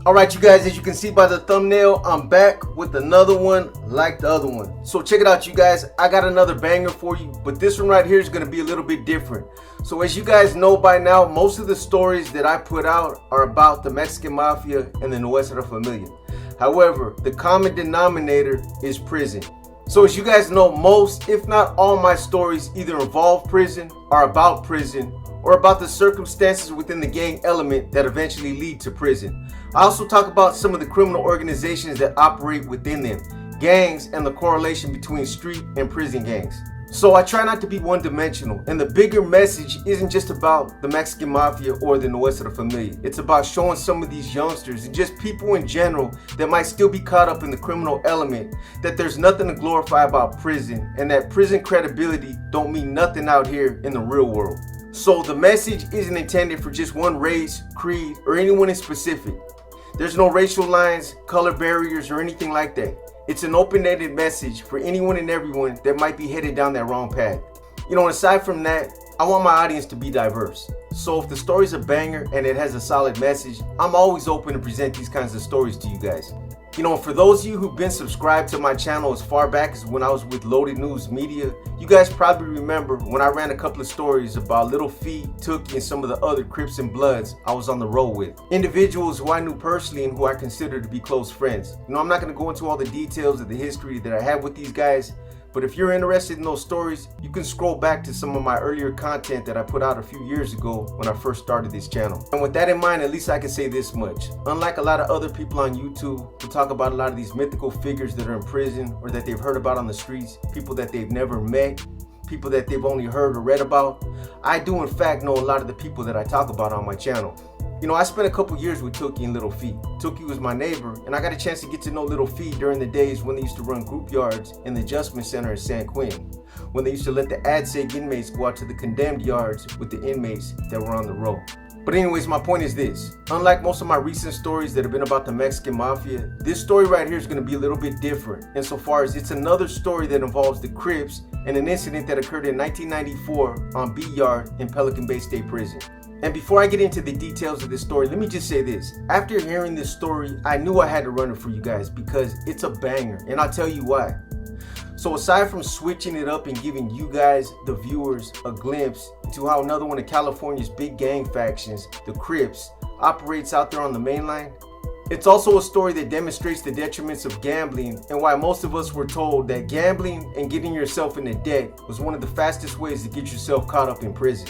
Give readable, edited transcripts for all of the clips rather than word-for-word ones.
Alright you guys, as you can see by the thumbnail, I'm back with another one like the other one. So check it out you guys, I got another banger for you, but this one right here is going to be a little bit different. So as you guys know by now, most of the stories that I put out are about the Mexican Mafia and the Nuestra Familia. However, the common denominator is prison. So as you guys know, most, if not all my stories either involve prison, are about prison, or about the circumstances within the gang element that eventually lead to prison. I also talk about some of the criminal organizations that operate within them, gangs, and the correlation between street and prison gangs. So I try not to be one-dimensional, and the bigger message isn't just about the Mexican Mafia or the Nuestra Familia. It's about showing some of these youngsters and just people in general that might still be caught up in the criminal element that there's nothing to glorify about prison, and that prison credibility don't mean nothing out here in the real world. So the message isn't intended for just one race, creed, or anyone in specific. There's no racial lines, color barriers, or anything like that. It's an open-ended message for anyone and everyone that might be headed down that wrong path. You know, aside from that, I want my audience to be diverse. So if the story's a banger and it has a solid message, I'm always open to present these kinds of stories to you guys. You know, for those of you who've been subscribed to my channel as far back as when I was with Loaded News Media, you guys probably remember when I ran a couple of stories about Little Feet, Tookie, and some of the other Crips and Bloods I was on the road with. Individuals who I knew personally and who I consider to be close friends. You know, I'm not going to go into all the details of the history that I have with these guys, but if you're interested in those stories, you can scroll back to some of my earlier content that I put out a few years ago when I first started this channel. And with that in mind, at least I can say this much. Unlike a lot of other people on YouTube who talk about a lot of these mythical figures that are in prison or that they've heard about on the streets, people that they've never met, people that they've only heard or read about, I do in fact know a lot of the people that I talk about on my channel. You know, I spent a couple years with Tookie and Little Feet. Tookie was my neighbor, and I got a chance to get to know Little Feet during the days when they used to run group yards in the adjustment center in San Quinn, when they used to let the ADSEG inmates go out to the condemned yards with the inmates that were on the roll. But anyways, my point is this. Unlike most of my recent stories that have been about the Mexican Mafia, this story right here is going to be a little bit different insofar as it's another story that involves the Crips and an incident that occurred in 1994 on B-Yard in Pelican Bay State Prison. And before I get into the details of this story, let me just say this. After hearing this story, I knew I had to run it for you guys because it's a banger, and I'll tell you why. So aside from switching it up and giving you guys, the viewers, a glimpse into how another one of California's big gang factions, the Crips, operates out there on the mainline, it's also a story that demonstrates the detriments of gambling and why most of us were told that gambling and getting yourself into debt was one of the fastest ways to get yourself caught up in prison.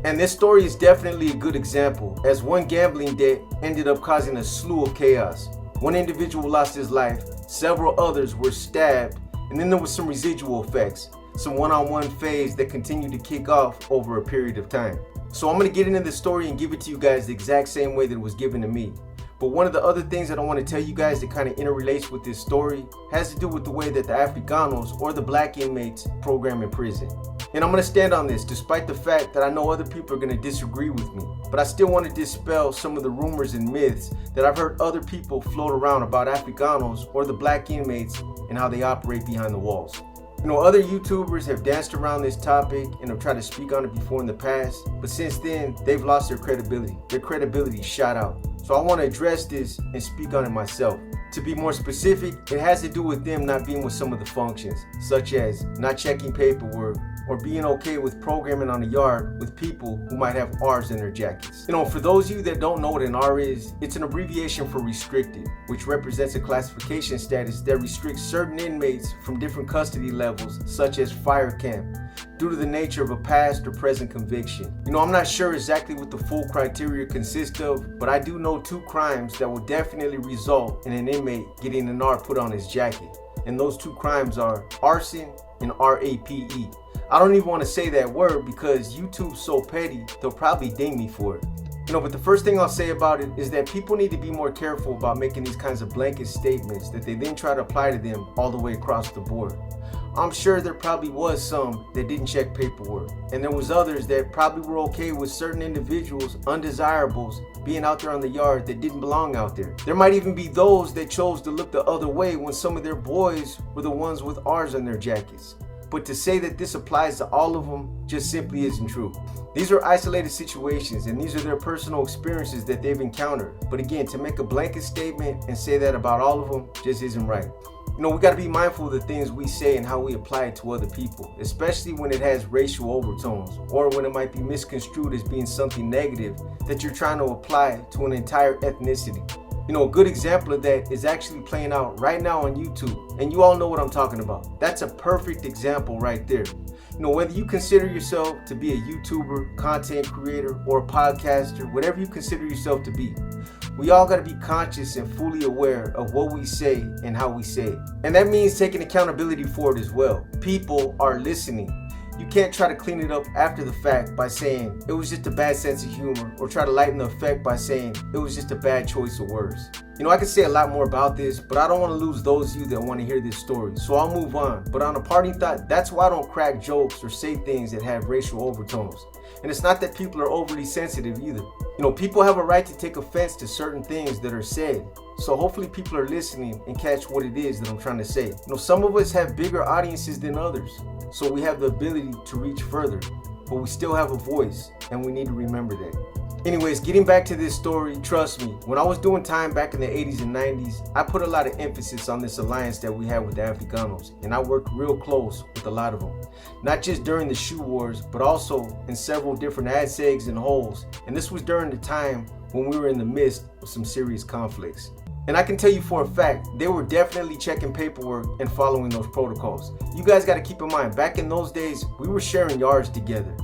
And this story is definitely a good example, as one gambling debt ended up causing a slew of chaos. One individual lost his life, several others were stabbed, and then there was some residual effects, some one-on-one phase that continued to kick off over a period of time. So I'm going to get into the story and give it to you guys the exact same way that it was given to me. But one of the other things that I want to tell you guys that kind of interrelates with this story has to do with the way that the Africanos, or the black inmates, program in prison. And I'm going to stand on this despite the fact that I know other people are going to disagree with me. But I still want to dispel some of the rumors and myths that I've heard other people float around about Africanos or the black inmates and how they operate behind the walls. You know, other YouTubers have danced around this topic and have tried to speak on it before in the past, but since then, they've lost their credibility. Their credibility shot out. So I want to address this and speak on it myself. To be more specific, it has to do with them not being with some of the functions, such as not checking paperwork, or being okay with programming on the yard with people who might have R's in their jackets. You know, for those of you that don't know what an R is, it's an abbreviation for restricted, which represents a classification status that restricts certain inmates from different custody levels, such as fire camp, due to the nature of a past or present conviction. You know, I'm not sure exactly what the full criteria consists of, but I do know two crimes that will definitely result in an inmate getting an R put on his jacket. And those two crimes are arson and RAPE. I don't even want to say that word because YouTube's so petty, they'll probably ding me for it. You know, but the first thing I'll say about it is that people need to be more careful about making these kinds of blanket statements that they then try to apply to them all the way across the board. I'm sure there probably was some that didn't check paperwork, and there was others that probably were okay with certain individuals, undesirables, being out there on the yard that didn't belong out there. There might even be those that chose to look the other way when some of their boys were the ones with R's on their jackets. but to say that this applies to all of them just simply isn't true. These are isolated situations and these are their personal experiences that they've encountered. But again, to make a blanket statement and say that about all of them just isn't right. You know, we got to be mindful of the things we say and how we apply it to other people, especially when it has racial overtones or when it might be misconstrued as being something negative that you're trying to apply to an entire ethnicity. You know, a good example of that is actually playing out right now on YouTube, and you all know what I'm talking about. That's a perfect example right there. You know, whether you consider yourself to be a YouTuber, content creator, or a podcaster, whatever you consider yourself to be, we all got to be conscious and fully aware of what we say and how we say it. And that means taking accountability for it as well. People are listening. You can't try to clean it up after the fact by saying it was just a bad sense of humor, or try to lighten the effect by saying it was just a bad choice of words. You know, I could say a lot more about this, but I don't want to lose those of you that want to hear this story, so I'll move on. But on a parting thought, that's why I don't crack jokes or say things that have racial overtones. And it's not that people are overly sensitive either. You know, people have a right to take offense to certain things that are said. So hopefully people are listening and catch what it is that I'm trying to say. You know, some of us have bigger audiences than others, so we have the ability to reach further, but we still have a voice, and we need to remember that. Anyways, getting back to this story, trust me, when I was doing time back in the 80s and 90s, I put a lot of emphasis on this alliance that we had with the Africanos, and I worked real close with a lot of them. Not just during the shoe wars, but also in several different ad segs and holes, and this was during the time when we were in the midst of some serious conflicts. And I can tell you for a fact, they were definitely checking paperwork and following those protocols. You guys got to keep in mind, back in those days, we were sharing yards together.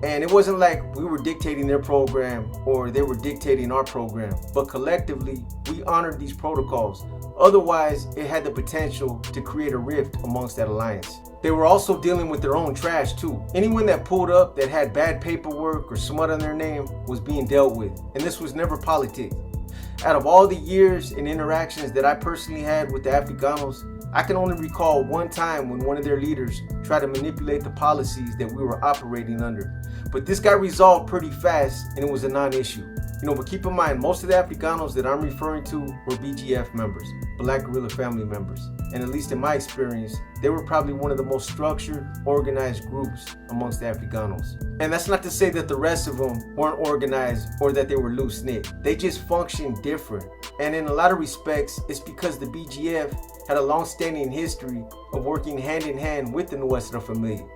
And it wasn't like we were dictating their program or they were dictating our program, but collectively, we honored these protocols. Otherwise, it had the potential to create a rift amongst that alliance. They were also dealing with their own trash too. Anyone that pulled up that had bad paperwork or smut on their name was being dealt with, and this was never politics. Out of all the years and interactions that I personally had with the Africanos, I can only recall one time when one of their leaders tried to manipulate the policies that we were operating under. But this got resolved pretty fast and it was a non-issue. You know, but keep in mind, most of the Africanos that I'm referring to were BGF members, Black Guerrilla Family members. And at least in my experience, they were probably one of the most structured, organized groups amongst the Africanos. And that's not to say that the rest of them weren't organized or that they were loose-knit. They just functioned different. And in a lot of respects, it's because the BGF had a long-standing history of working hand-in-hand with the Nuestra Familia.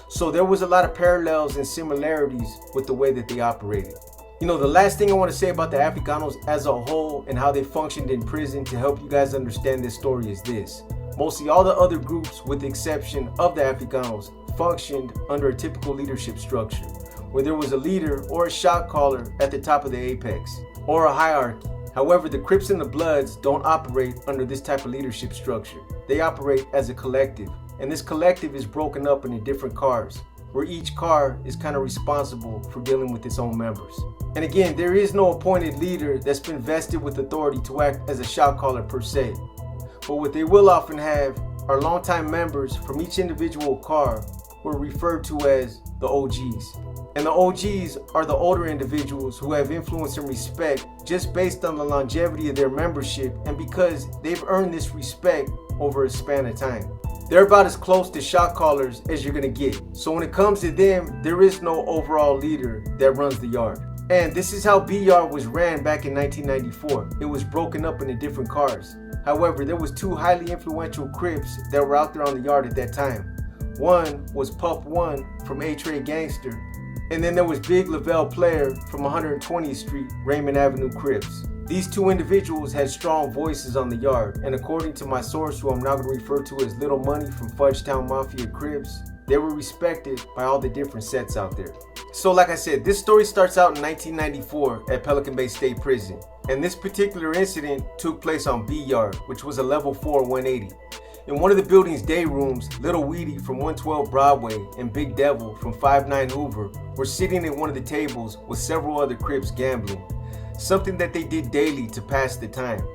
So there was a lot of parallels and similarities with the way that they operated. You know, the last thing I want to say about the Africanos as a whole and how they functioned in prison to help you guys understand this story is this. Mostly all the other groups, with the exception of the Africanos, functioned under a typical leadership structure, where there was a leader or a shot caller at the top of the apex, or a hierarchy. However, the Crips and the Bloods don't operate under this type of leadership structure. They operate as a collective, and this collective is broken up into different cars, where each car is kind of responsible for dealing with its own members. And again, there is no appointed leader that's been vested with authority to act as a shot caller per se. But what they will often have are longtime members from each individual car who are referred to as the OGs. And the OGs are the older individuals who have influence and respect just based on the longevity of their membership and because they've earned this respect over a span of time. They're about as close to shot callers as you're gonna get. So when it comes to them, there is no overall leader that runs the yard. And this is how B-Yard was ran back in 1994. It was broken up into different cars. However, there was two highly influential Crips that were out there on the yard at that time. One was Puff One from A-Trade Gangster, and then there was Big Lavelle Player from 120th Street, Raymond Avenue Crips. These two individuals had strong voices on the yard, and according to my source, who I'm now going to refer to as Little Money from Fudgetown Mafia Crips, they were respected by all the different sets out there. So like I said, this story starts out in 1994 at Pelican Bay State Prison, and this particular incident took place on B-Yard, which was a level 4 180. In one of the building's day rooms, Little Weedy from 112 Broadway and Big Devil from 59 Hoover were sitting at one of the tables with several other Crips gambling, something that they did daily to pass the time.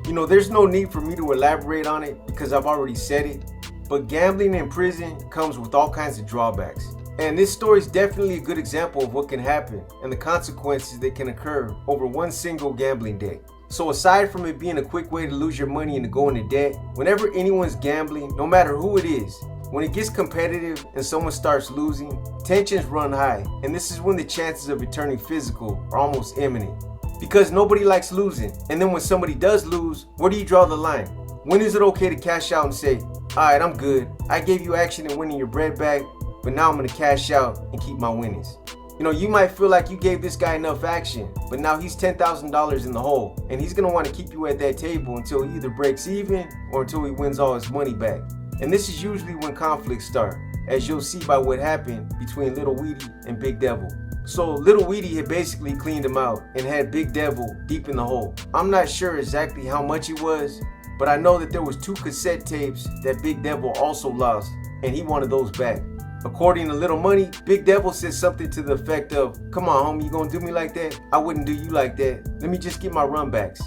You know, there's no need for me to elaborate on it because I've already said it, but gambling in prison comes with all kinds of drawbacks. And this story is definitely a good example of what can happen and the consequences that can occur over one single gambling day. So aside from it being a quick way to lose your money and to go into debt, whenever anyone's gambling, no matter who it is, When it gets competitive and someone starts losing, tensions run high, and this is when the chances of returning physical are almost imminent. Because nobody likes losing, and then when somebody does lose, where do you draw the line? When is it okay to cash out and say, alright, I'm good, I gave you action in winning your bread back, but now I'm going to cash out and keep my winnings. You know, you might feel like you gave this guy enough action, but now he's $10,000 in the hole, and he's going to want to keep you at that table until he either breaks even or until he wins all his money back. And this is usually when conflicts start, as you'll see by what happened between Little Weedy and Big Devil. So Little Weedy had basically cleaned him out and had Big Devil deep in the hole. I'm not sure exactly how much it was, but I know that there was 2 cassette tapes that Big Devil also lost, and he wanted those back. According to Little Money, Big Devil said something to the effect of, come on homie, you gonna do me like that? I wouldn't do you like that. Let me just get my runbacks.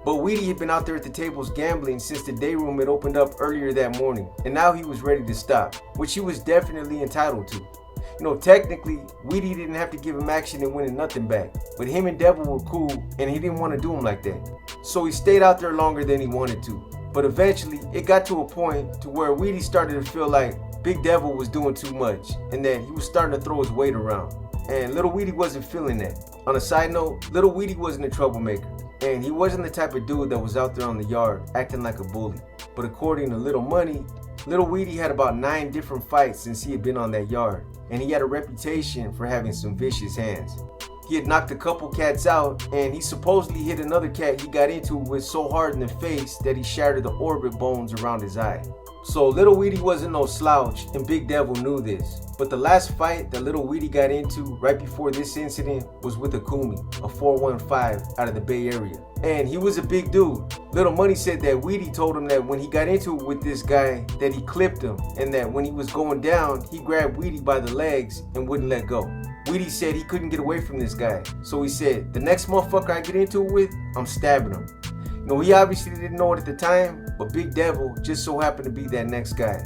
But Weedy had been out there at the tables gambling since the day room had opened up earlier that morning, and now he was ready to stop, which he was definitely entitled to. You know, technically, Weedy didn't have to give him action and winning nothing back, but him and Devil were cool, and he didn't want to do him like that. So he stayed out there longer than he wanted to. But eventually, it got to a point to where Weedy started to feel like Big Devil was doing too much, and that he was starting to throw his weight around. And Little Weedy wasn't feeling that. On a side note, Little Weedy wasn't a troublemaker, and he wasn't the type of dude that was out there on the yard acting like a bully. But according to Little Money, Little Weedy had about 9 different fights since he had been on that yard, and he had a reputation for having some vicious hands. He had knocked a couple cats out, and he supposedly hit another cat he got into with so hard in the face that he shattered the orbit bones around his eye. So Little Weedy wasn't no slouch, and Big Devil knew this. But the last fight that Little Weedy got into right before this incident was with Akumi, a 415 out of the Bay Area. And he was a big dude. Little Money said that Weedy told him that when he got into it with this guy, that he clipped him, and that when he was going down, he grabbed Weedy by the legs and wouldn't let go. Weedy said he couldn't get away from this guy, so he said, the next motherfucker I get into it with, I'm stabbing him. You know, he obviously didn't know it at the time, but Big Devil just so happened to be that next guy.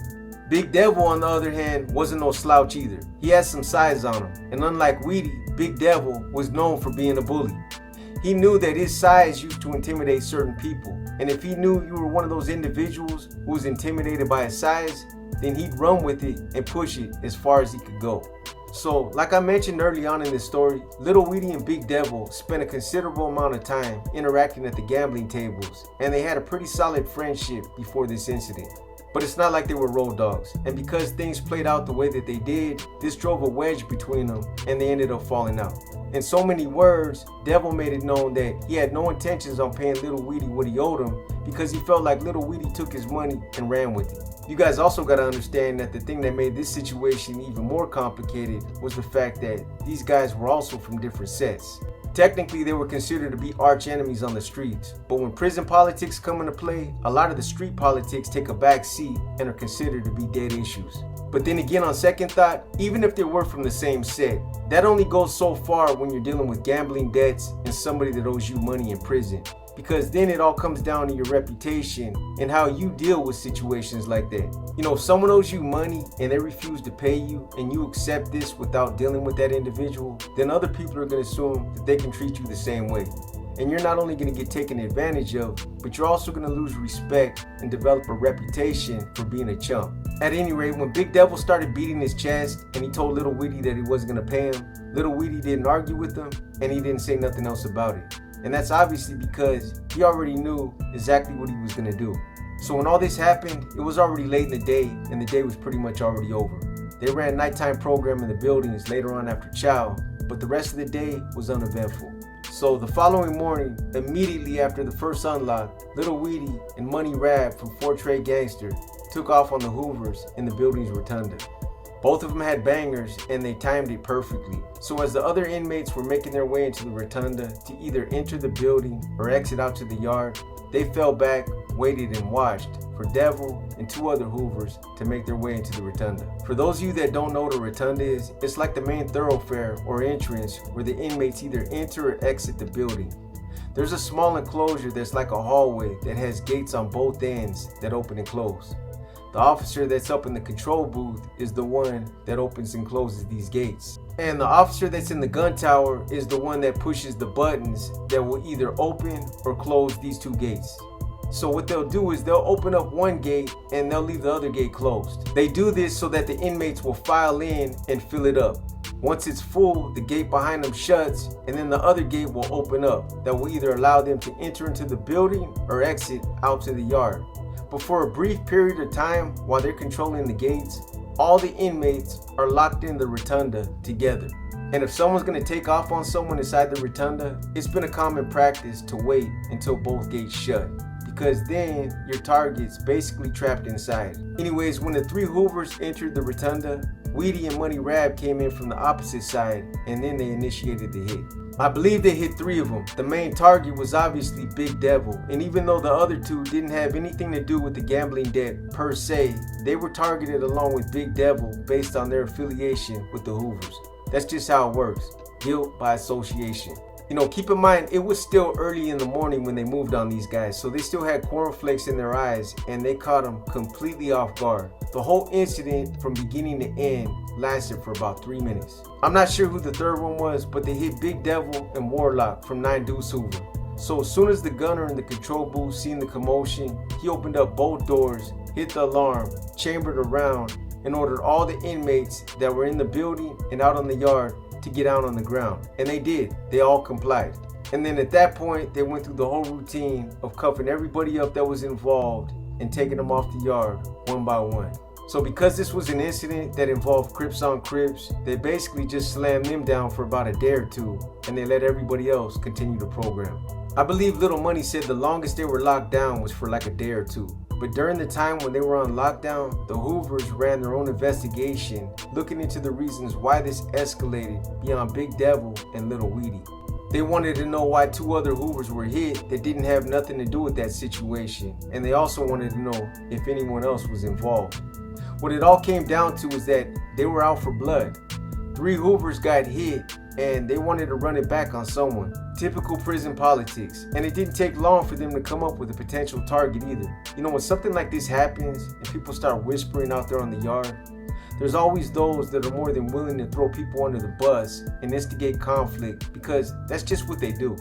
Big Devil, on the other hand, wasn't no slouch either. He had some size on him, and unlike Weedy, Big Devil was known for being a bully. He knew that his size used to intimidate certain people, and if he knew you were one of those individuals who was intimidated by his size, then he'd run with it and push it as far as he could go. So, like I mentioned early on in this story, Little Weedy and Big Devil spent a considerable amount of time interacting at the gambling tables, and they had a pretty solid friendship before this incident. But it's not like they were road dogs, and because things played out the way that they did, this drove a wedge between them, and they ended up falling out. In so many words, Devil made it known that he had no intentions on paying Little Weedy what he owed him, because he felt like Little Weedy took his money and ran with it. You guys also gotta understand that the thing that made this situation even more complicated was the fact that these guys were also from different sets. Technically, they were considered to be arch enemies on the streets, but when prison politics come into play, a lot of the street politics take a back seat and are considered to be dead issues. But then again, on second thought, even if they were from the same set, that only goes so far when you're dealing with gambling debts and somebody that owes you money in prison. Because then it all comes down to your reputation and how you deal with situations like that. You know, if someone owes you money and they refuse to pay you and you accept this without dealing with that individual, then other people are going to assume that they can treat you the same way. And you're not only going to get taken advantage of, but you're also going to lose respect and develop a reputation for being a chump. At any rate, when Big Devil started beating his chest and he told Little Weedy that he wasn't going to pay him, Little Weedy didn't argue with him and he didn't say nothing else about it. And that's obviously because he already knew exactly what he was going to do. So when all this happened, it was already late in the day and the day was pretty much already over. They ran nighttime program in the buildings later on after chow, but the rest of the day was uneventful. So the following morning, immediately after the first unlock, Little Weedy and Money Rab from Four Trade Gangster took off on the Hoovers in the building's rotunda. Both of them had bangers and they timed it perfectly. So as the other inmates were making their way into the rotunda to either enter the building or exit out to the yard, they fell back, waited and watched for Devil and 2 other Hoovers to make their way into the rotunda. For those of you that don't know what a rotunda is, it's like the main thoroughfare or entrance where the inmates either enter or exit the building. There's a small enclosure that's like a hallway that has gates on both ends that open and close. The officer that's up in the control booth is the one that opens and closes these gates. And the officer that's in the gun tower is the one that pushes the buttons that will either open or close these 2 gates. So what they'll do is they'll open up one gate and they'll leave the other gate closed. They do this so that the inmates will file in and fill it up. Once it's full, the gate behind them shuts and then the other gate will open up that will either allow them to enter into the building or exit out to the yard. But for a brief period of time while they're controlling the gates, all the inmates are locked in the rotunda together. And if someone's going to take off on someone inside the rotunda, it's been a common practice to wait until both gates shut, because then your target's basically trapped inside. Anyways, when the three Hoovers entered the rotunda, Weedy and Money Rab came in from the opposite side and then they initiated the hit. I believe they hit 3 of them. The main target was obviously Big Devil, and even though the other 2 didn't have anything to do with the gambling debt per se, they were targeted along with Big Devil based on their affiliation with the Hoovers. That's just how it works. Guilt by association. You know, keep in mind, it was still early in the morning when they moved on these guys, so they still had cornflakes in their eyes and they caught them completely off guard. The whole incident from beginning to end lasted for about 3 minutes. I'm not sure who the third one was, but they hit Big Devil and Warlock from 9 Deuce Hoover. So as soon as the gunner in the control booth seen the commotion, he opened up both doors, hit the alarm, chambered around, and ordered all the inmates that were in the building and out on the yard to get out on the ground. And they did. They all complied. And then at that point, they went through the whole routine of cuffing everybody up that was involved and taking them off the yard one by one. So because this was an incident that involved Crips on Crips, they basically just slammed them down for about a day or two and they let everybody else continue the program. I believe Little Money said the longest they were locked down was for like a day or two. But during the time when they were on lockdown, the Hoovers ran their own investigation looking into the reasons why this escalated beyond Big Devil and Little Weedy. They wanted to know why 2 other Hoovers were hit that didn't have nothing to do with that situation, and they also wanted to know if anyone else was involved. What it all came down to is that they were out for blood. 3 Hoovers got hit and they wanted to run it back on someone. Typical prison politics. And it didn't take long for them to come up with a potential target either. You know, when something like this happens and people start whispering out there on the yard, there's always those that are more than willing to throw people under the bus and instigate conflict, because that's just what they do.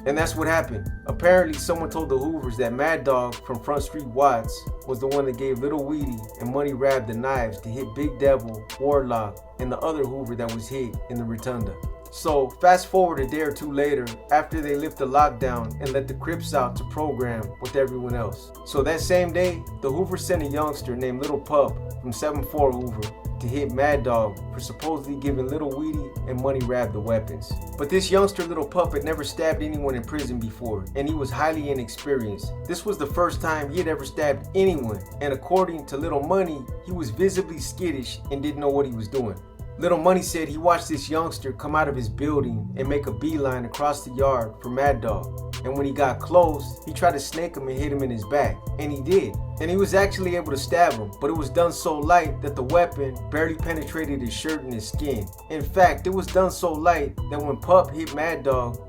And that's what happened. Apparently someone told the Hoovers that Mad Dog from Front Street Watts was the one that gave Little Weedy and Money Rab the knives to hit Big Devil, Warlock, and the other Hoover that was hit in the rotunda. So fast forward a day or 2 later, after they lift the lockdown and let the Crips out to program with everyone else. So that same day, the Hoovers sent a youngster named Little Pup from 7-4 Hoover to hit Mad Dog for supposedly giving Little Weedy and Money Rab the weapons. But this youngster Little Pup had never stabbed anyone in prison before, and he was highly inexperienced. This was the first time he had ever stabbed anyone, and according to Little Money, he was visibly skittish and didn't know what he was doing. Little Money said he watched this youngster come out of his building and make a beeline across the yard for Mad Dog. And when he got close, he tried to snake him and hit him in his back. And he did. And he was actually able to stab him, but it was done so light that the weapon barely penetrated his shirt and his skin. In fact, it was done so light that when Pup hit Mad Dog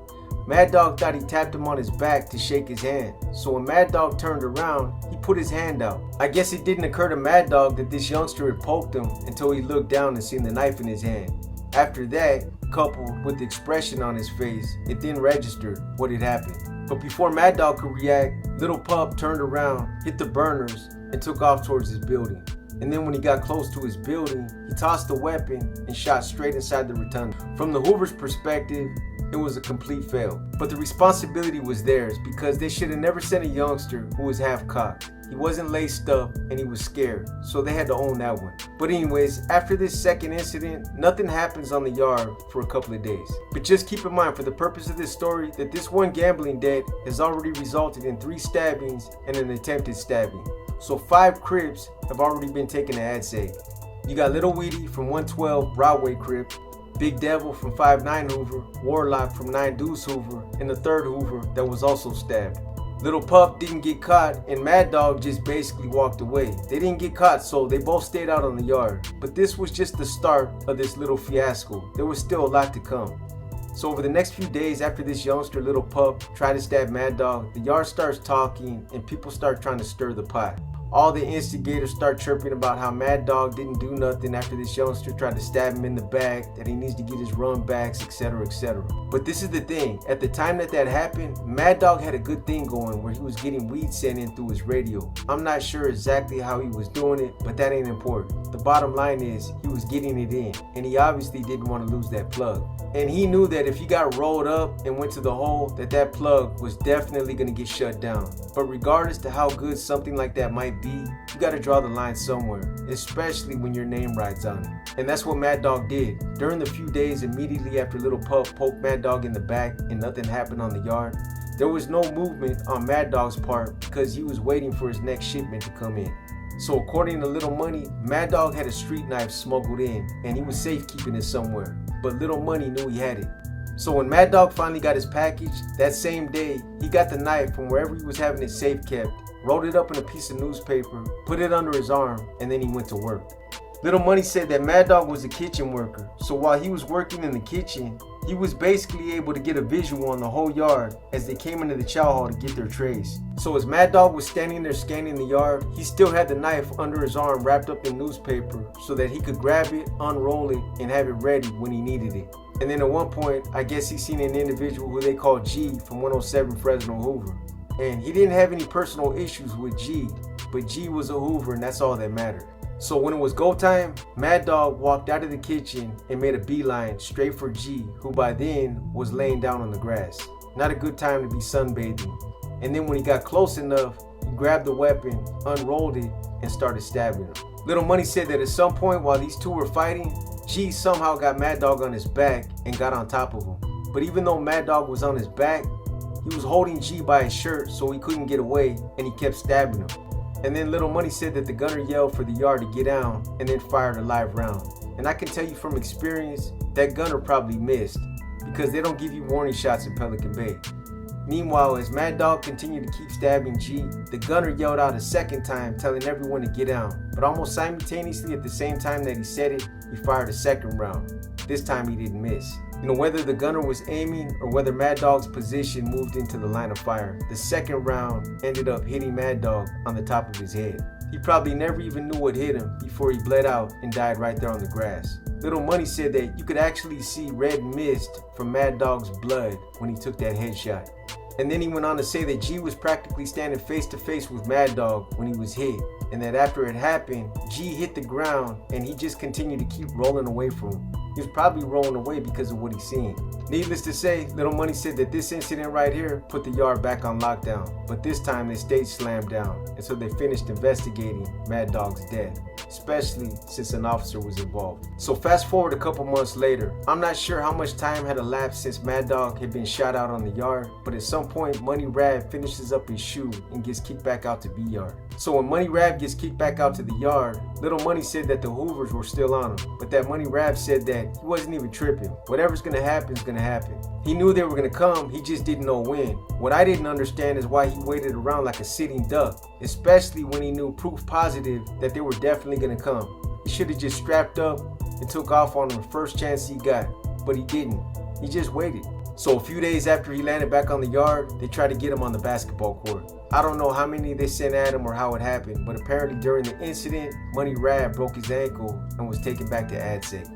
thought he tapped him on his back to shake his hand. So when Mad Dog turned around, he put his hand out. I guess it didn't occur to Mad Dog that this youngster had poked him until he looked down and seen the knife in his hand. After that, coupled with the expression on his face, it then registered what had happened. But before Mad Dog could react, Little Pup turned around, hit the burners, and took off towards his building. And then when he got close to his building, he tossed the weapon and shot straight inside the rotunda. From the Hoovers' perspective, it was a complete fail. But the responsibility was theirs, because they should have never sent a youngster who was half-cocked. He wasn't laced up and he was scared, so they had to own that one. But anyways, after this second incident, nothing happens on the yard for a couple of days. But just keep in mind, for the purpose of this story, that this one gambling debt has already resulted in 3 stabbings and an attempted stabbing. So 5 Crips have already been taken to ADSA. You got Little Weedy from 112 Broadway Crip, Big Devil from 5-9 Hoover, Warlock from 9 Deuce Hoover, and the 3rd Hoover that was also stabbed. Little Pup didn't get caught, and Mad Dog just basically walked away. They didn't get caught, so they both stayed out on the yard. But this was just the start of this little fiasco. There was still a lot to come. So over the next few days after this youngster Little Pup tried to stab Mad Dog, the yard starts talking and people start trying to stir the pot. all the instigators start chirping about how Mad Dog didn't do nothing after this youngster tried to stab him in the back, that he needs to get his run backs, etc, etc. But this is the thing, at the time that happened, Mad Dog had a good thing going where he was getting weed sent in through his radio. I'm not sure exactly how he was doing it, but that ain't important. The bottom line is, he was getting it in, and he obviously didn't want to lose that plug. And he knew that if he got rolled up and went to the hole, that plug was definitely going to get shut down. But regardless to how good something like that might be, you got to draw the line somewhere, especially when your name rides on it. And that's what Mad Dog did. During the few days immediately after Little Pup poked Mad Dog in the back and nothing happened on the yard, there was no movement on Mad Dog's part because he was waiting for his next shipment to come in. So according to Little Money, Mad Dog had a street knife smuggled in and he was safe keeping it somewhere. But Little Money knew he had it. So when Mad Dog finally got his package, that same day, he got the knife from wherever he was having it safe kept, rolled it up in a piece of newspaper, put it under his arm, and then he went to work. Little Money said that Mad Dog was a kitchen worker, so while he was working in the kitchen, he was basically able to get a visual on the whole yard as they came into the chow hall to get their trays. So as Mad Dog was standing there scanning the yard, he still had the knife under his arm wrapped up in newspaper so that he could grab it, unroll it, and have it ready when he needed it. And then at one point, I guess he seen an individual who they called G from 107 Fresno Hoover. And he didn't have any personal issues with G, but G was a Hoover and that's all that mattered. So when it was go time, Mad Dog walked out of the kitchen and made a beeline straight for G, who by then was laying down on the grass. Not a good time to be sunbathing. And then when he got close enough, he grabbed the weapon, unrolled it, and started stabbing him. Little Money said that at some point while these two were fighting, G somehow got Mad Dog on his back and got on top of him. But even though Mad Dog was on his back, he was holding G by his shirt so he couldn't get away and he kept stabbing him. And then Little Money said that the gunner yelled for the yard to get down and then fired a live round. And I can tell you from experience, that gunner probably missed because they don't give you warning shots in Pelican Bay. Meanwhile, as Mad Dog continued to keep stabbing G, the gunner yelled out a second time telling everyone to get down. But almost simultaneously at the same time that he said it, he fired a second round. This time he didn't miss. You know, whether the gunner was aiming or whether Mad Dog's position moved into the line of fire, the second round ended up hitting Mad Dog on the top of his head. He probably never even knew what hit him before he bled out and died right there on the grass. Little Money said that you could actually see red mist from Mad Dog's blood when he took that headshot. And then he went on to say that G was practically standing face to face with Mad Dog when he was hit, and that after it happened, G hit the ground and he just continued to keep rolling away from him. He was probably rolling away because of what he's seen. Needless to say, Little Money said that this incident right here put the yard back on lockdown, but this time they stayed slammed down until they finished investigating Mad Dog's death, especially since an officer was involved. So fast forward a couple months later, I'm not sure how much time had elapsed since Mad Dog had been shot out on the yard, but at some point Money Rab finishes up his shoe and gets kicked back out to B-Yard. So when Money Rab gets kicked back out to the yard, Little Money said that the Hoovers were still on him, but that Money Rab said that he wasn't even tripping. Whatever's gonna happen is gonna happen. He knew they were gonna come, he just didn't know when. What I didn't understand is why he waited around like a sitting duck, especially when he knew proof positive that they were definitely gonna come. He should have just strapped up and took off on them the first chance he got, but he didn't. He just waited. So a few days after he landed back on the yard, they tried to get him on the basketball court. I don't know how many they sent at him or how it happened, but apparently during the incident, Money Rab broke his ankle and was taken back to ADSEC.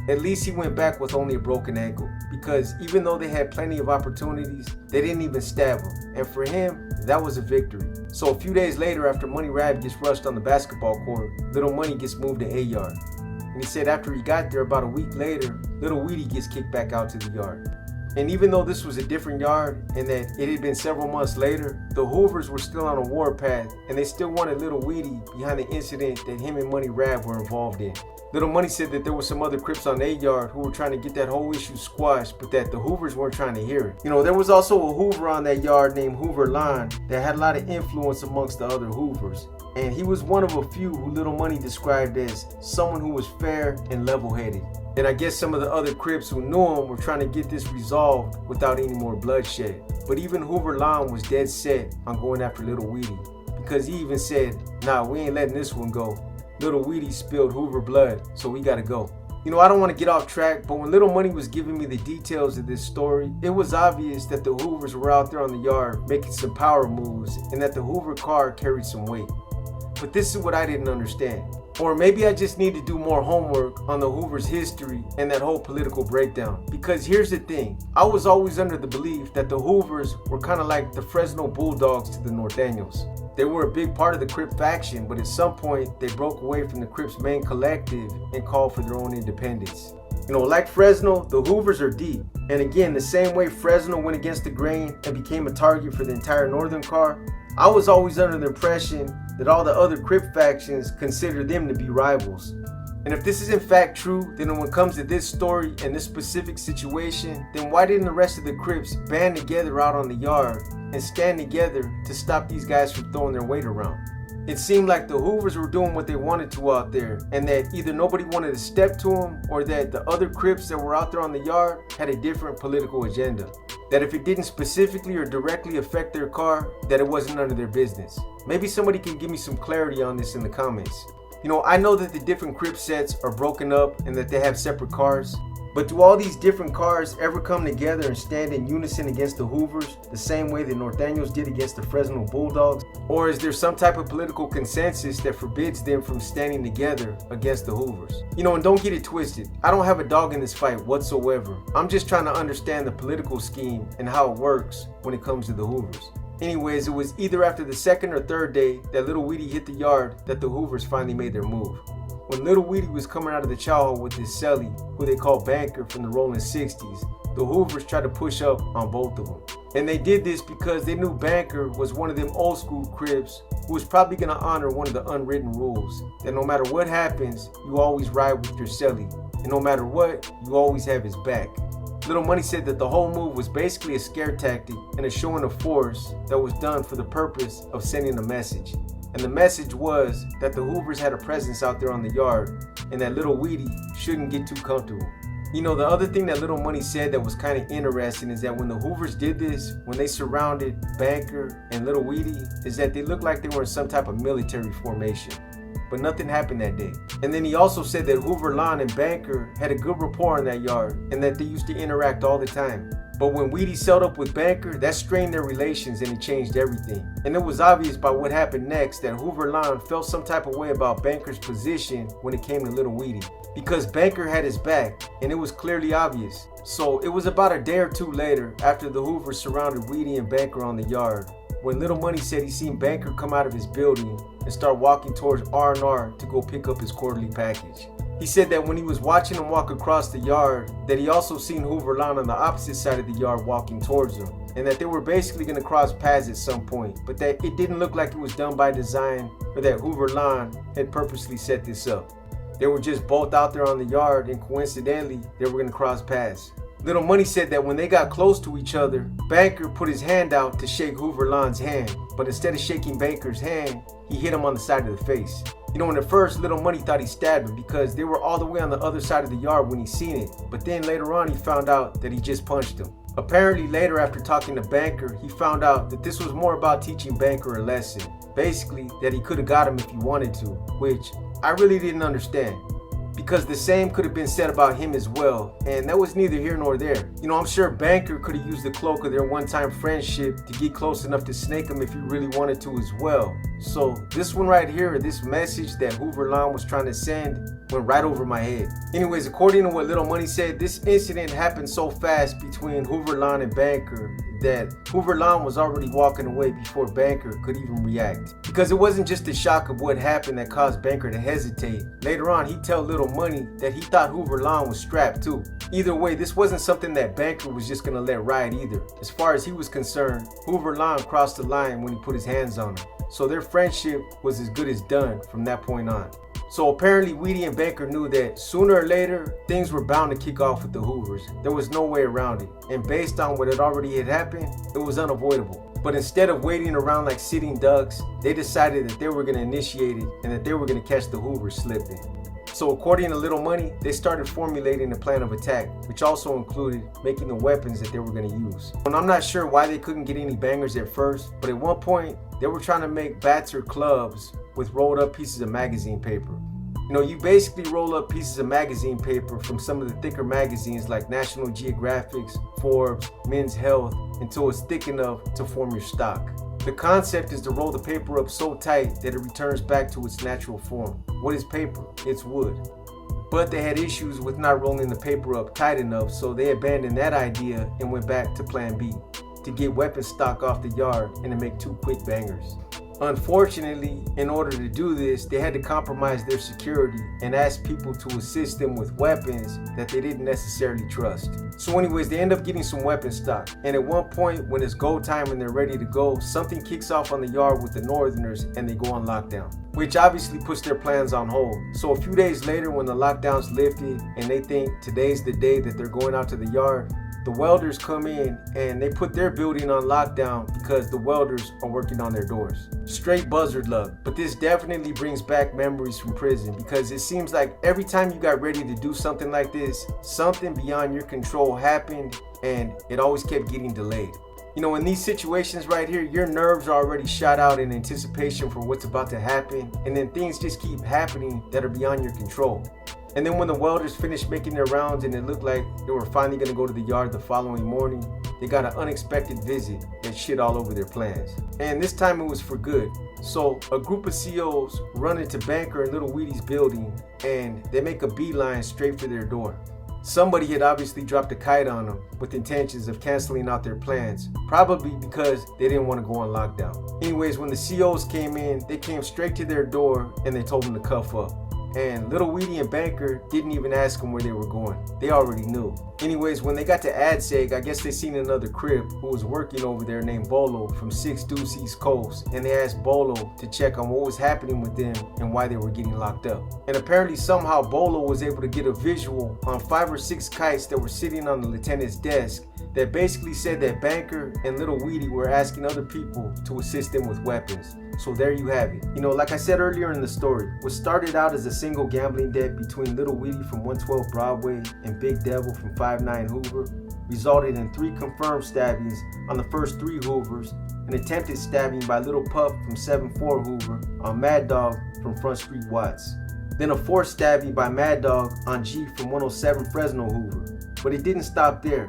At least he went back with only a broken ankle, because even though they had plenty of opportunities, they didn't even stab him. And for him, that was a victory. So a few days later, after Money Rab gets rushed on the basketball court, Little Money gets moved to A-Yard. And he said after he got there about a week later, Little Weedy gets kicked back out to the yard. And even though this was a different yard and that it had been several months later, the Hoovers were still on a warpath and they still wanted Little Weedy behind the incident that him and Money Rab were involved in. Little Money said that there were some other Crips on A-Yard who were trying to get that whole issue squashed, but that the Hoovers weren't trying to hear it. You know, there was also a Hoover on that yard named Hoover Lon that had a lot of influence amongst the other Hoovers. And he was one of a few who Little Money described as someone who was fair and level-headed. And I guess some of the other Crips who knew him were trying to get this resolved without any more bloodshed. But even Hoover Lon was dead set on going after Little Weedy, because he even said, nah, we ain't letting this one go. Little Weedy spilled Hoover blood, so we gotta go. You know, I don't want to get off track, but when Little Money was giving me the details of this story, it was obvious that the Hoovers were out there on the yard making some power moves and that the Hoover car carried some weight. but this is what I didn't understand. Or maybe I just need to do more homework on the Hoovers' history and that whole political breakdown. Because here's the thing, I was always under the belief that the Hoovers were kind of like the Fresno Bulldogs to the Norteños. They were a big part of the Crip faction, but at some point they broke away from the Crips' main collective and called for their own independence. You know, like Fresno, the Hoovers are deep. And again, the same way Fresno went against the grain and became a target for the entire Northern Car, I was always under the impression that all the other Crip factions considered them to be rivals. And if this is in fact true, then when it comes to this story and this specific situation, then why didn't the rest of the Crips band together out on the yard and stand together to stop these guys from throwing their weight around? It seemed like the Hoovers were doing what they wanted to out there, and that either nobody wanted to step to them, or that the other Crips that were out there on the yard had a different political agenda. That if it didn't specifically or directly affect their car, that it wasn't none of their business. Maybe somebody can give me some clarity on this in the comments. You know, I know that the different Crip sets are broken up and that they have separate cars, but do all these different cars ever come together and stand in unison against the Hoovers the same way the Norteños did against the Fresno Bulldogs? Or is there some type of political consensus that forbids them from standing together against the Hoovers? You know, and don't get it twisted, I don't have a dog in this fight whatsoever. I'm just trying to understand the political scheme and how it works when it comes to the Hoovers. Anyways, it was either after the second or third day that Little Weedy hit the yard that the Hoovers finally made their move. When Little Weedy was coming out of the chow hall with his celly, who they call Banker from the rolling 60s, the Hoovers tried to push up on both of them. And they did this because they knew Banker was one of them old school Crips who was probably going to honor one of the unwritten rules, that no matter what happens, you always ride with your celly, and no matter what, you always have his back. Little Money said that the whole move was basically a scare tactic and a showing of force that was done for the purpose of sending a message. And the message was that the Hoovers had a presence out there on the yard and that Little Weedy shouldn't get too comfortable. You know, the other thing that Little Money said that was kind of interesting is that when the Hoovers did this, when they surrounded Banker and Little Weedy, is that they looked like they were in some type of military formation. But nothing happened that day. And then he also said that Hoover Lawn and Banker had a good rapport in that yard and that they used to interact all the time. But when Weedy settled up with Banker, that strained their relations and it changed everything. And it was obvious by what happened next that Hoover Lawn felt some type of way about Banker's position when it came to Little Weedy. Because Banker had his back, and it was clearly obvious. So it was about a day or two later, after the Hoovers surrounded Weedy and Banker on the yard, when Little Money said he seen Banker come out of his building and start walking towards R&R to go pick up his quarterly package. He said that when he was watching him walk across the yard, that he also seen Hoover Lawn on the opposite side of the yard walking towards him, and that they were basically going to cross paths at some point, but that it didn't look like it was done by design or that Hoover Lawn had purposely set this up. They were just both out there on the yard, and coincidentally, they were going to cross paths. Little Money said that when they got close to each other, Banker put his hand out to shake Hoover Lawn's hand, but instead of shaking Banker's hand, he hit him on the side of the face. You know, and at first, Little Money thought he stabbed him because they were all the way on the other side of the yard when he seen it, but then later on he found out that he just punched him. Apparently later, after talking to Banker, he found out that this was more about teaching Banker a lesson. Basically, that he could have got him if he wanted to, which I really didn't understand. Because the same could have been said about him as well, and that was neither here nor there. You know, I'm sure Banker could have used the cloak of their one-time friendship to get close enough to snake him if he really wanted to as well. So this one right here, this message that Hoover Lawn was trying to send, went right over my head. Anyways, according to what Little Money said, this incident happened so fast between Hoover Lawn and Banker that Hoover Lawn was already walking away before Banker could even react. Because it wasn't just the shock of what happened that caused Banker to hesitate. Later on, he'd tell Little Money that he thought Hoover Lawn was strapped too. Either way, this wasn't something that Banker was just gonna let ride either. As far as he was concerned, Hoover Lawn crossed the line when he put his hands on him. So their friendship was as good as done from that point on. So apparently Weedy and Banker knew that sooner or later, things were bound to kick off with the Hoovers. There was no way around it. And based on what had already had happened, it was unavoidable. But instead of waiting around like sitting ducks, they decided that they were going to initiate it and that they were going to catch the Hoovers slipping. So according to Little Money, they started formulating a plan of attack, which also included making the weapons that they were going to use. And I'm not sure why they couldn't get any bangers at first, but at one point, they were trying to make bats or clubs with rolled up pieces of magazine paper. You know, you basically roll up pieces of magazine paper from some of the thicker magazines like National Geographic's, Forbes, Men's Health, until it's thick enough to form your stock. The concept is to roll the paper up so tight that it returns back to its natural form. What is paper? It's wood. But they had issues with not rolling the paper up tight enough, so they abandoned that idea and went back to plan B, to get weapon stock off the yard and to make 2 quick bangers. Unfortunately, in order to do this, they had to compromise their security and ask people to assist them with weapons that they didn't necessarily trust. So anyways, they end up getting some weapon stock, and at one point when it's go time and they're ready to go, something kicks off on the yard with the Northerners and they go on lockdown, which obviously puts their plans on hold. So a few days later, when the lockdown's lifted and they think today's the day that they're going out to the yard, the welders come in and they put their building on lockdown because the welders are working on their doors. Straight buzzard luck, but this definitely brings back memories from prison, because it seems like every time you got ready to do something like this, something beyond your control happened and it always kept getting delayed. You know, in these situations right here, your nerves are already shot out in anticipation for what's about to happen, and then things just keep happening that are beyond your control. And then when the welders finished making their rounds and it looked like they were finally going to go to the yard the following morning, they got an unexpected visit that shit all over their plans. And this time it was for good. So a group of COs run into Banker and Little Weedy's building and they make a beeline straight for their door. Somebody had obviously dropped a kite on them with intentions of canceling out their plans, probably because they didn't want to go on lockdown. Anyways, when the COs came in, they came straight to their door and they told them to cuff up. And Little Weedy and Banker didn't even ask them where they were going. They already knew. Anyways, when they got to AdSeg, I guess they seen another crib who was working over there named Bolo from 6 Deuce East Coast. And they asked Bolo to check on what was happening with them and why they were getting locked up. And apparently somehow Bolo was able to get a visual on 5 or 6 kites that were sitting on the lieutenant's desk that basically said that Banker and Little Weedy were asking other people to assist them with weapons. So there you have it. You know, like I said earlier in the story, what started out as a single gambling debt between Little Weedy from 112 Broadway and Big Devil from 59 Hoover resulted in 3 confirmed stabbings on the first 3 Hoovers, an attempted stabbing by Little Pup from 74 Hoover on Mad Dog from Front Street Watts. Then a 4th stabbing by Mad Dog on G from 107 Fresno Hoover. But it didn't stop there.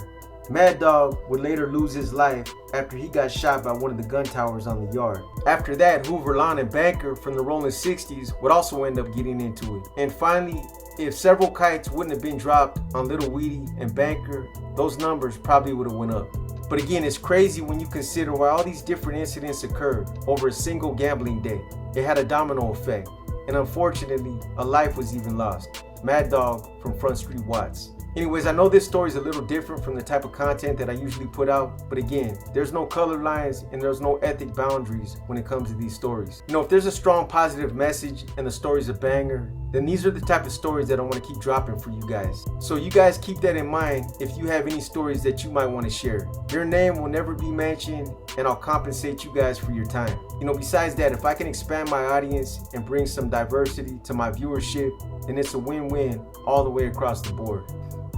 Mad Dog would later lose his life after he got shot by one of the gun towers on the yard. After that, Hoover, Lon, and Banker from the Rolling 60s would also end up getting into it. And finally, if several kites wouldn't have been dropped on Little Weedy and Banker, those numbers probably would have went up. But again, it's crazy when you consider why all these different incidents occurred over a single gambling day. It had a domino effect, and unfortunately, a life was even lost. Mad Dog from Front Street Watts. Anyways, I know this story is a little different from the type of content that I usually put out, but again, there's no color lines and there's no ethic boundaries when it comes to these stories. You know, if there's a strong positive message and the story's a banger, then these are the type of stories that I want to keep dropping for you guys. So you guys keep that in mind if you have any stories that you might want to share. Your name will never be mentioned and I'll compensate you guys for your time. You know, besides that, if I can expand my audience and bring some diversity to my viewership, then it's a win-win all the way across the board.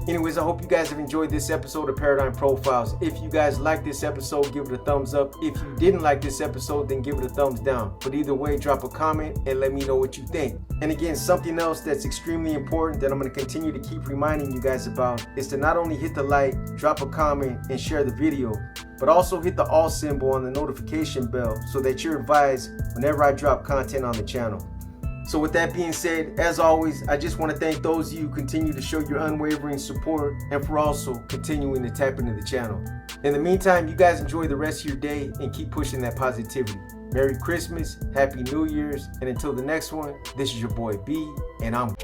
Anyways, I hope you guys have enjoyed this episode of Paradigm Profiles. If you guys liked this episode, give it a thumbs up. If you didn't like this episode, then give it a thumbs down. But either way, drop a comment and let me know what you think. And again, something else that's extremely important that I'm going to continue to keep reminding you guys about is to not only hit the like, drop a comment, and share the video, but also hit the all symbol on the notification bell so that you're advised whenever I drop content on the channel. So with that being said, as always, I just want to thank those of you who continue to show your unwavering support and for also continuing to tap into the channel. In the meantime, you guys enjoy the rest of your day and keep pushing that positivity. Merry Christmas, Happy New Year's, and until the next one, this is your boy B, and I'm